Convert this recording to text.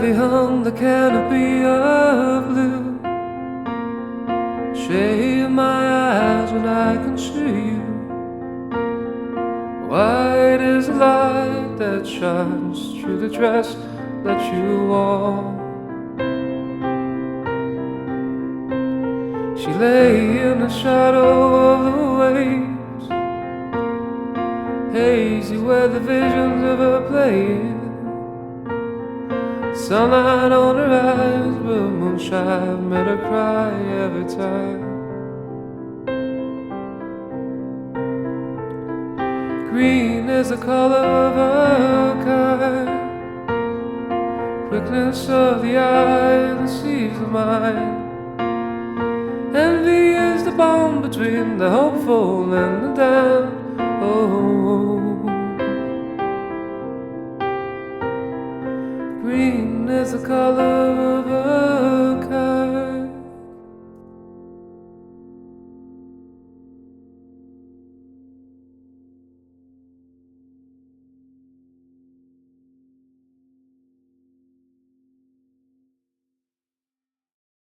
Ivy hung the canopy of blue. Shade my eyes when I can see you. White is the light that shines through the dress that you wore. She lay in the shadow of the waves, hazy where the visions of her playing. Sunlight on her eyes, but moonshine made her cry every time. Green is the color of her kind, quickness of the eye deceives the mind. Envy is the bond between the hopeful and the damned. Oh, green is the color of her